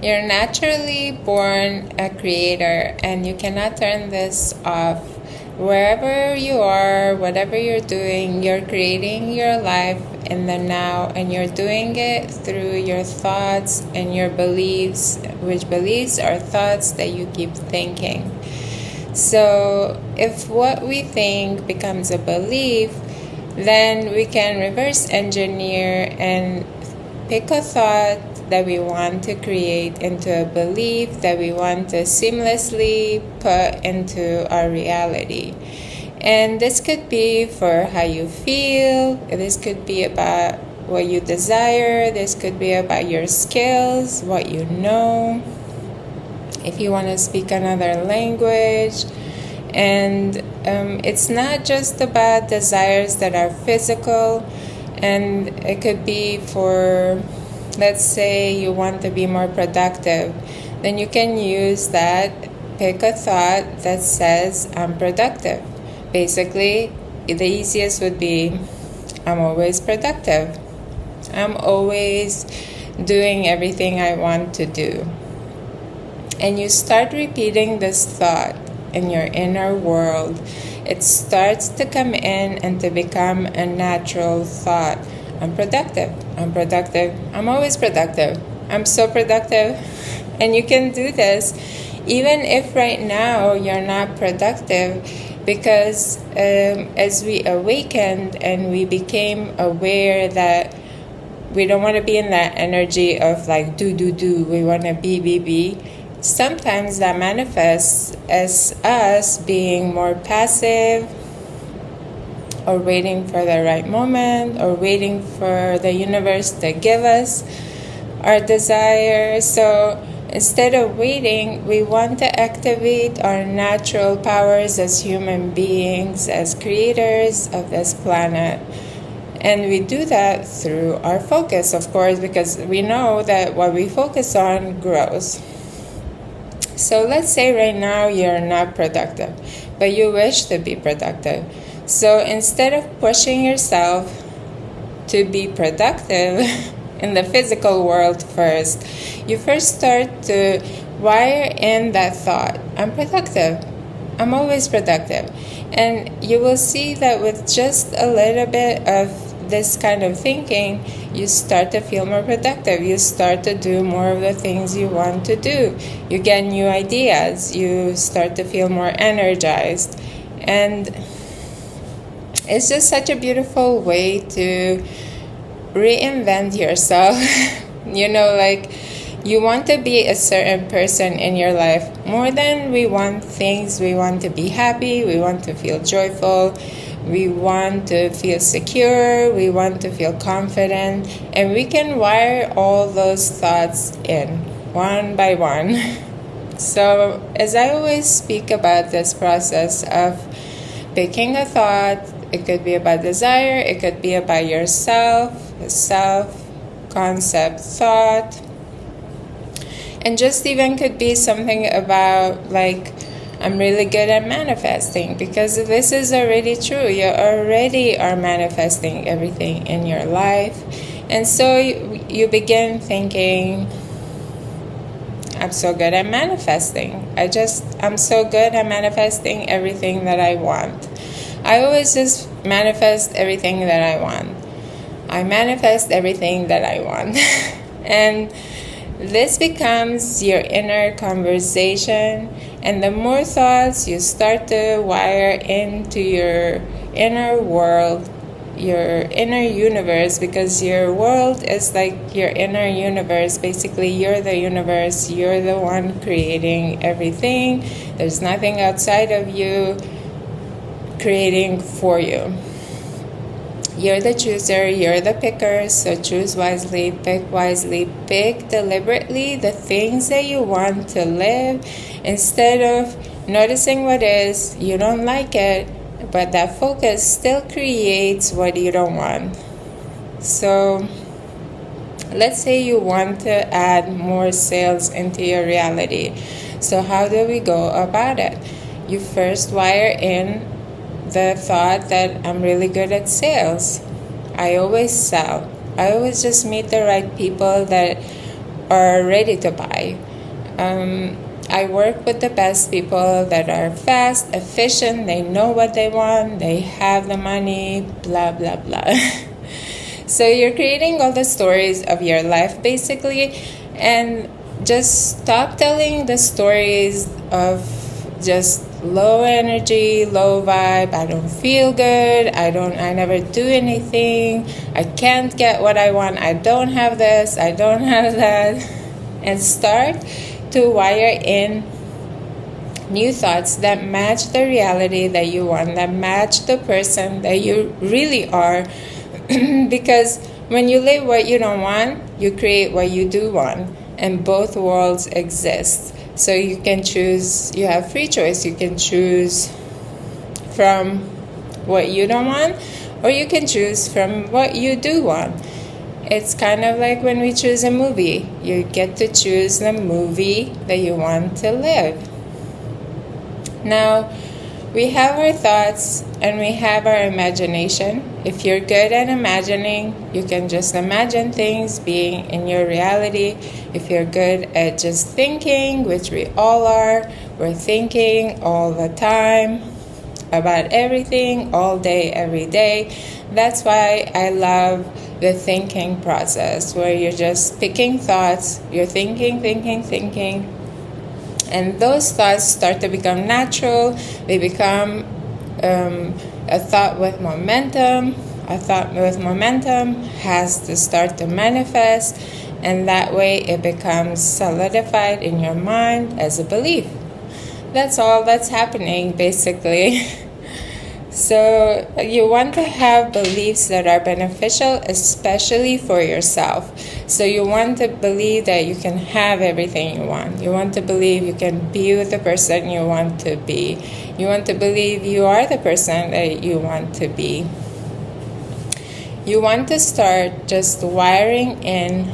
You're naturally born a creator, and you cannot turn this off. Wherever you are, whatever you're doing, you're creating your life in the now, and you're doing it through your thoughts and your beliefs, which beliefs are thoughts that you keep thinking. So if what we think becomes a belief, then we can reverse engineer and pick a thought that we want to create into a belief that we want to seamlessly put into our reality. And this could be for how you feel, this could be about what you desire, this could be about your skills, what you know, if you want to speak another language. And it's not just about desires that are physical, and it could be for, let's say you want to be more productive, then you can use that, pick a thought that says I'm productive. Basically, the easiest would be I'm always productive. I'm always doing everything I want to do. And you start repeating this thought in your inner world. It starts to come in and to become a natural thought. I'm productive. I'm productive. I'm always productive. I'm so productive. And you can do this even if right now you're not productive, because as we awakened and we became aware that we don't want to be in that energy of like do. We want to be. Sometimes that manifests as us being more passive, or waiting for the right moment, or waiting for the universe to give us our desire. So instead of waiting, we want to activate our natural powers as human beings, as creators of this planet. And we do that through our focus, of course, because we know that what we focus on grows. So let's say right now you're not productive, but you wish to be productive. So instead of pushing yourself to be productive in the physical world first, you first start to wire in that thought. I'm productive. I'm always productive. And you will see that with just a little bit of this kind of thinking, you start to feel more productive. You start to do more of the things you want to do. You get new ideas. You start to feel more energized. And it's just such a beautiful way to reinvent yourself. Like you want to be a certain person in your life. More than we want things, we want to be happy, we want to feel joyful, we want to feel secure, we want to feel confident, and we can wire all those thoughts in one by one. So as I always speak about this process of picking a thought, it could be about desire, it could be about yourself, a self-concept thought, and just even could be something about like, I'm really good at manifesting, because this is already true. You already are manifesting everything in your life. And so you begin thinking, I'm so good at manifesting. I'm so good at manifesting everything that I want. I always just manifest everything that I want. I manifest everything that I want. And this becomes your inner conversation. And the more thoughts you start to wire into your inner world, your inner universe, because your world is like your inner universe. Basically, you're the universe. You're the one creating everything. There's nothing outside of you creating for you. You're the chooser, you're the picker, so choose wisely, pick deliberately the things that you want to live, instead of noticing what is, you don't like it, but that focus still creates what you don't want. So let's say you want to add more sales into your reality. So how do we go about it? You first wire in the thought that I'm really good at sales. I always sell. I always just meet the right people that are ready to buy. I work with the best people that are fast, efficient, they know what they want, they have the money, blah, blah, blah. So you're creating all the stories of your life, basically, and just stop telling the stories of just low energy, low vibe, I don't feel good, I never do anything, I can't get what I want, I don't have this, I don't have that. And start to wire in new thoughts that match the reality that you want, that match the person that you really are. Because when you live what you don't want, you create what you do want, and both worlds exist. So you can choose, you have free choice. You can choose from what you don't want, or you can choose from what you do want. It's kind of like when we choose a movie. You get to choose the movie that you want to live. Now, we have our thoughts and we have our imagination. If you're good at imagining, you can just imagine things being in your reality. If you're good at just thinking, which we all are, we're thinking all the time about everything, all day, every day. That's why I love the thinking process, where you're just picking thoughts, you're thinking, and those thoughts start to become natural. They become a thought with momentum. A thought with momentum has to start to manifest, and that way it becomes solidified in your mind as a belief. That's all that's happening, basically. So you want to have beliefs that are beneficial, especially for yourself. So you want to believe that you can have everything you want. You want to believe you can be with the person you want to be. You want to believe you are the person that you want to be. You want to start just wiring in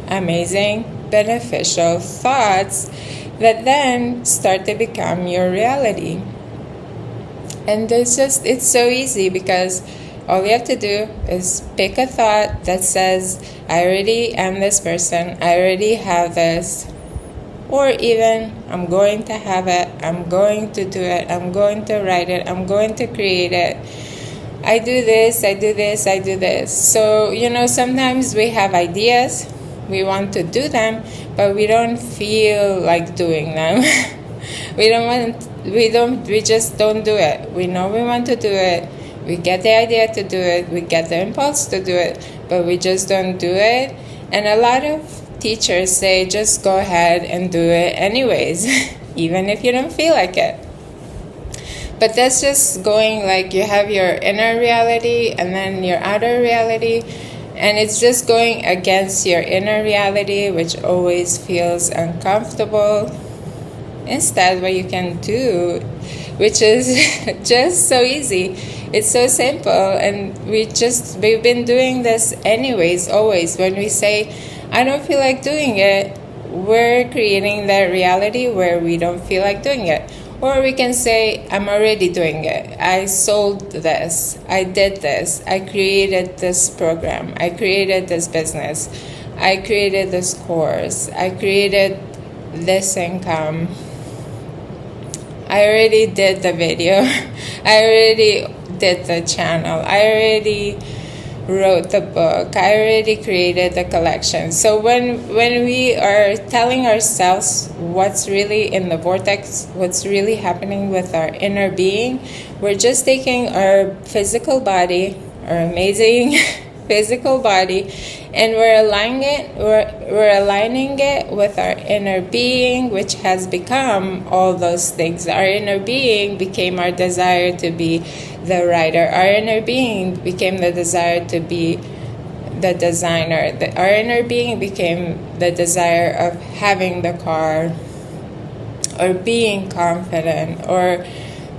amazing, beneficial thoughts that then start to become your reality. And it's so easy, because all you have to do is pick a thought that says, I already am this person, I already have this, or even, I'm going to have it, I'm going to do it, I'm going to write it, I'm going to create it. I do this, I do this, I do this. So, sometimes we have ideas, we want to do them, but we don't feel like doing them. We just don't do it. We know we want to do it. We get the idea to do it. We get the impulse to do it, but we just don't do it. And a lot of teachers say, just go ahead and do it anyways, even if you don't feel like it. But that's just going like you have your inner reality and then your outer reality, and it's just going against your inner reality, which always feels uncomfortable. Instead, what you can do, which is just so easy, it's so simple, and we've been doing this anyways, always. When we say, I don't feel like doing it, we're creating that reality where we don't feel like doing it. Or we can say, I'm already doing it. I sold this. I did this. I created this program. I created this business. I created this course. I created this income. I already did the video. I already did the channel. I already wrote the book. I already created the collection. So when we are telling ourselves what's really in the vortex, what's really happening with our inner being, we're just taking our physical body, our amazing physical body, and we're aligning it with our inner being, which has become all those things. Our inner being became our desire to be the writer. Our inner being became the desire to be the designer. Our inner being became the desire of having the car, or being confident, or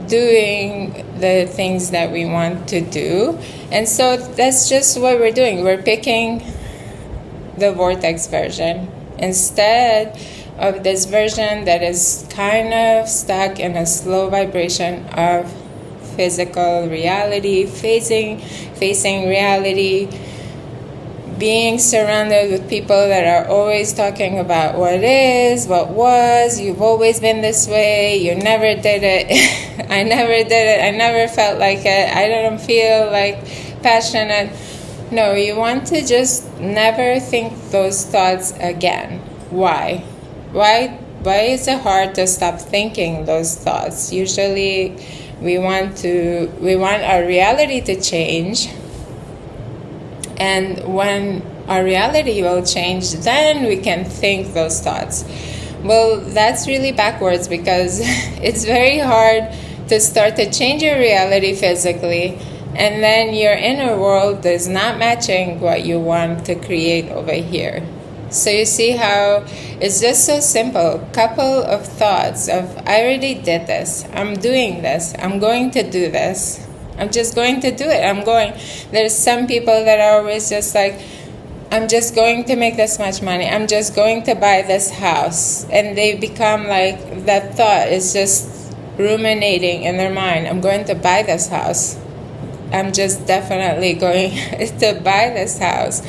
doing the things that we want to do. And so that's just what we're doing. We're picking the vortex version instead of this version that is kind of stuck in a slow vibration of physical reality, facing reality, being surrounded with people that are always talking about what is, what was, you've always been this way, you never did it, I never did it, I never felt like it, I don't feel like passionate. No, you want to just never think those thoughts again. Why? Why is it hard to stop thinking those thoughts? Usually we want our reality to change. And when our reality will change, then we can think those thoughts. Well, that's really backwards, because it's very hard to start to change your reality physically, and then your inner world is not matching what you want to create over here. So you see how it's just so simple. Couple of thoughts of, I already did this, I'm doing this, I'm going to do this, I'm just going to do it. There's some people that are always just like, I'm just going to make this much money, I'm just going to buy this house. And they become like, that thought is just ruminating in their mind. I'm going to buy this house. I'm just definitely going to buy this house.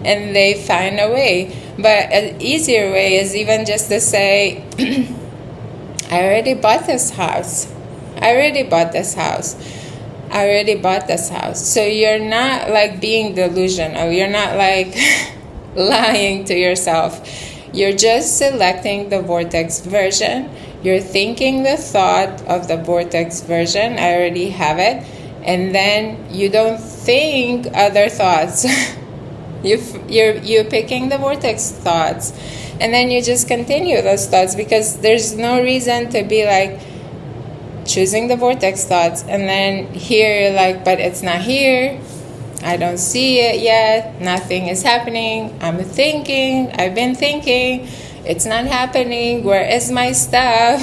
And they find a way. But an easier way is even just to say, I already bought this house. I already bought this house. I already bought this house. So you're not like being delusional. You're not like lying to yourself. You're just selecting the vortex version. You're thinking the thought of the vortex version. I already have it. And then you don't think other thoughts. You're picking the vortex thoughts. And then you just continue those thoughts, because there's no reason to be like, choosing the vortex thoughts, and then here you're like, but it's not here, I don't see it yet, nothing is happening, I've been thinking, it's not happening, where is my stuff?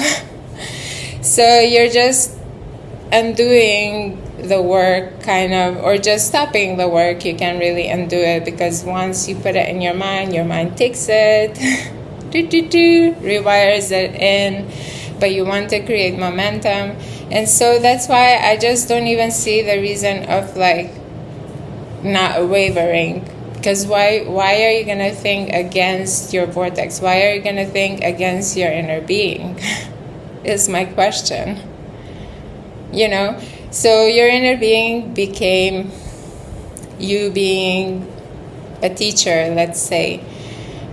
So you're just undoing the work, kind of, or just stopping the work. You can really undo it, because once you put it in your mind takes it, rewires it in. But you want to create momentum. And so that's why I just don't even see the reason of like not wavering. Because why are you going to think against your vortex? Why are you going to think against your inner being? Is my question. You know? So your inner being became you being a teacher, let's say.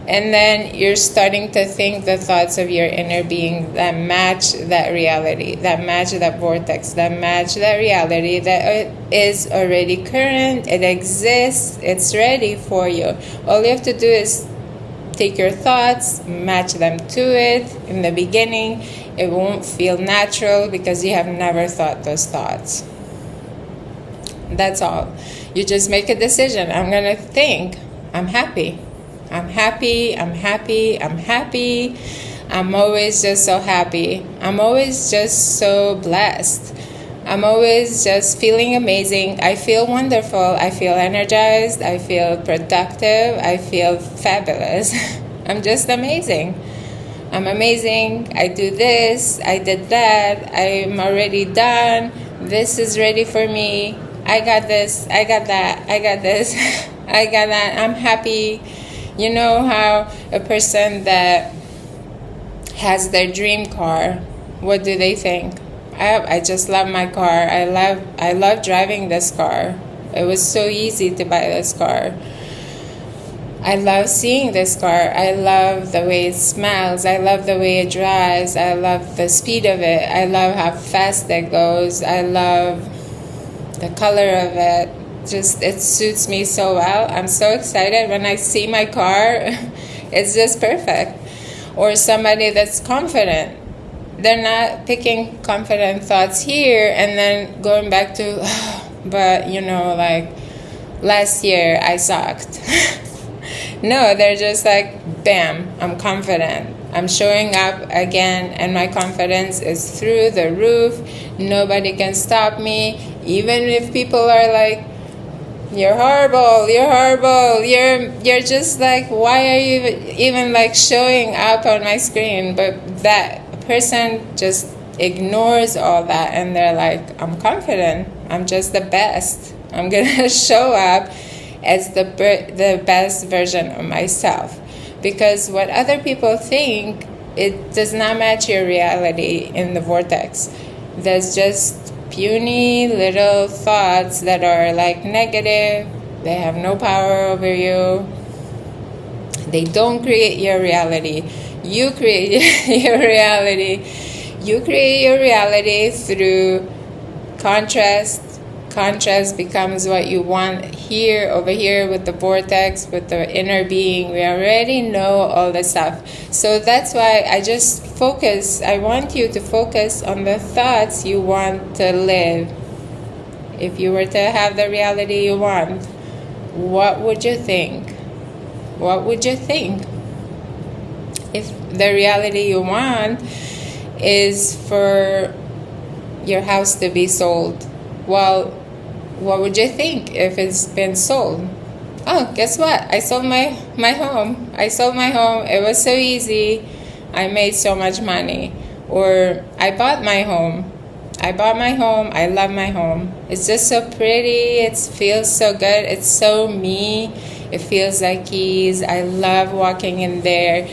And then you're starting to think the thoughts of your inner being that match that reality, that match that vortex, that match that reality that is already current, it exists, it's ready for you. All you have to do is take your thoughts, match them to it. In the beginning, it won't feel natural because you have never thought those thoughts. That's all. You just make a decision. I'm going to think, I'm happy. I'm happy, I'm happy, I'm happy. I'm always just so happy. I'm always just so blessed. I'm always just feeling amazing. I feel wonderful. I feel energized. I feel productive. I feel fabulous. I'm just amazing. I'm amazing. I do this. I did that. I'm already done. This is ready for me. I got this. I got that. I got this. I got that. I'm happy. You know how a person that has their dream car, what do they think? I just love my car. I love driving this car. It was so easy to buy this car. I love seeing this car. I love the way it smells. I love the way it drives. I love the speed of it. I love how fast it goes. I love the color of it. Just, it suits me so well. I'm so excited when I see my car. It's just perfect. Or somebody that's confident. They're not picking confident thoughts here and then going back to, but you know, like last year I sucked. No, they're just like, bam, I'm confident. I'm showing up again and my confidence is through the roof. Nobody can stop me. Even if people are like, you're horrible, you're just like, why are you even like showing up on my screen? But that person just ignores all that and they're like, I'm confident, I'm just the best, I'm gonna show up as the best version of myself. Because what other people think, it does not match your reality in the vortex. There's just puny little thoughts that are like negative. They have no power over you. They don't create your reality. You create your reality. You create your reality through contrast. Contrast becomes what you want here, over here, with the vortex, with the inner being. We already know all the stuff. So that's why I want you to focus on the thoughts you want to live. If you were to have the reality you want, what would you think? What would you think? If the reality you want is for your house to be sold, well, what would you think if it's been sold? Oh, guess what? I sold my home. I sold my home. It was so easy. I made so much money. Or I bought my home. I love my home. It's just so pretty. It feels so good. It's so me. It feels like ease. I love walking in there.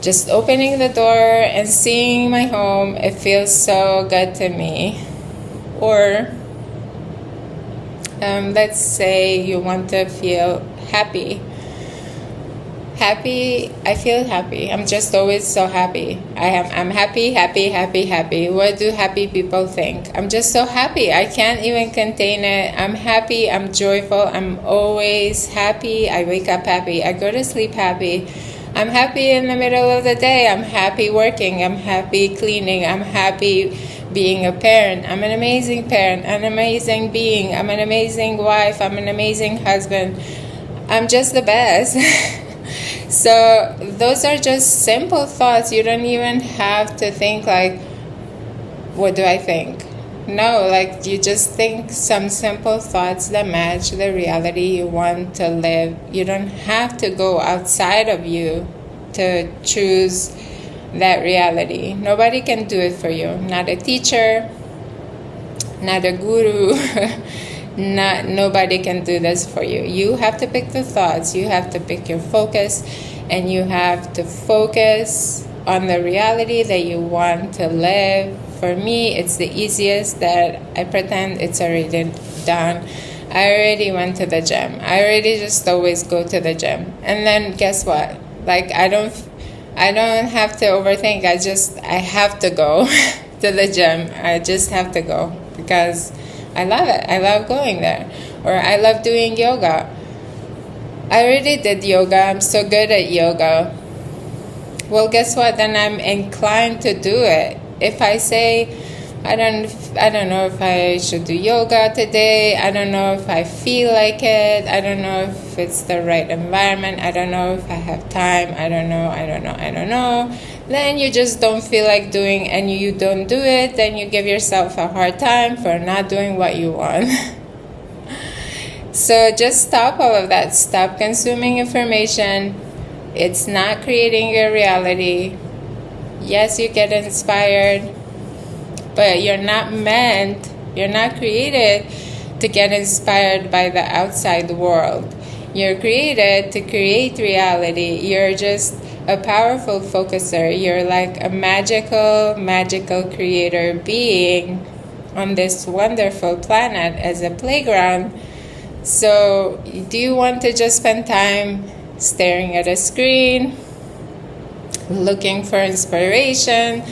Just opening the door and seeing my home. It feels so good to me. Or let's say you want to feel happy. I feel happy. I'm just always so happy. I'm happy. What do happy people think? I'm just so happy. I can't even contain it. I'm happy. I'm joyful. I'm always happy. I wake up happy. I go to sleep happy. I'm happy in the middle of the day. I'm happy working. I'm happy cleaning. I'm happy being a parent. I'm an amazing parent, an amazing being. I'm an amazing wife. I'm an amazing husband. I'm just the best. So those are just simple thoughts. You don't even have to think like, what do I think? No, like you just think some simple thoughts that match the reality you want to live. You don't have to go outside of you to choose that reality. Nobody can do it for you. Not a teacher, not a guru, nobody can do this for you. You have to pick the thoughts. You have to pick your focus, and you have to focus on the reality that you want to live. For me, it's the easiest that I pretend it's already done. I already went to the gym. I already just always go to the gym. And then guess what? Like I don't have to overthink. I have to go to the gym. I just have to go because I love it. I love going there. Or I love doing yoga. I already did yoga. I'm so good at yoga. Well, guess what? Then I'm inclined to do it. If I say, I don't know if I should do yoga today. I don't know if I feel like it. I don't know if it's the right environment. I don't know if I have time. I don't know. Then you just don't feel like doing, and you don't do it. Then you give yourself a hard time for not doing what you want. So just stop all of that. Stop consuming information. It's not creating your reality. Yes, you get inspired, but you're not created to get inspired by the outside world. You're created to create reality. You're just a powerful focuser. You're like a magical creator being on this wonderful planet as a playground. So do you want to just spend time staring at a screen, looking for inspiration,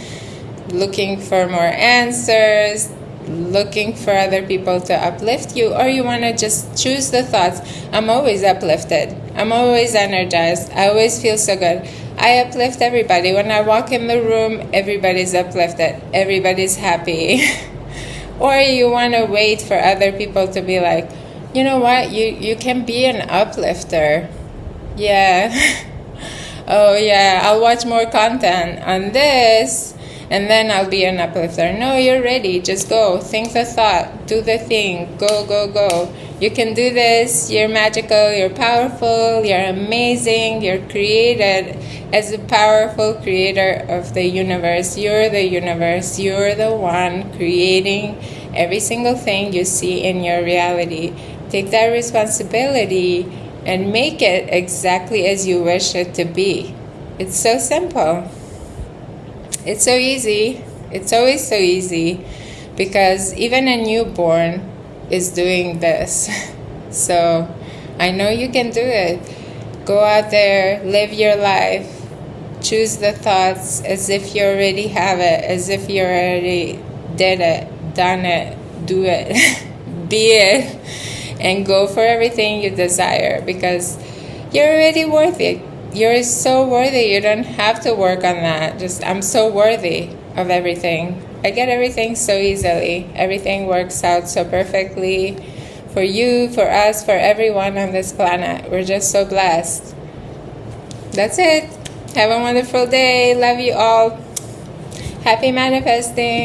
looking for more answers, looking for other people to uplift you? Or you want to just choose the thoughts, I'm always uplifted, I'm always energized, I always feel so good, I uplift everybody. When I walk in the room, everybody's uplifted, everybody's happy. Or you want to wait for other people to be like, you know what, you can be an uplifter. Yeah. Oh yeah, I'll watch more content on this and then I'll be an uplifter. No, you're ready. Just go. Think the thought. Do the thing. Go. You can do this. You're magical. You're powerful. You're amazing. You're created as a powerful creator of the universe. You're the universe. You're the one creating every single thing you see in your reality. Take that responsibility and make it exactly as you wish it to be. It's so simple. It's so easy. It's always so easy, because even a newborn is doing this. So I know you can do it. Go out there, live your life. Choose the thoughts as if you already have it, as if you already did it, done it, do it, be it, and go for everything you desire, because you're already worthy. You're so worthy. You don't have to work on that. Just, I'm so worthy of everything. I get everything so easily. Everything works out so perfectly for you, for us, for everyone on this planet. We're just so blessed. That's it. Have a wonderful day. Love you all. Happy manifesting.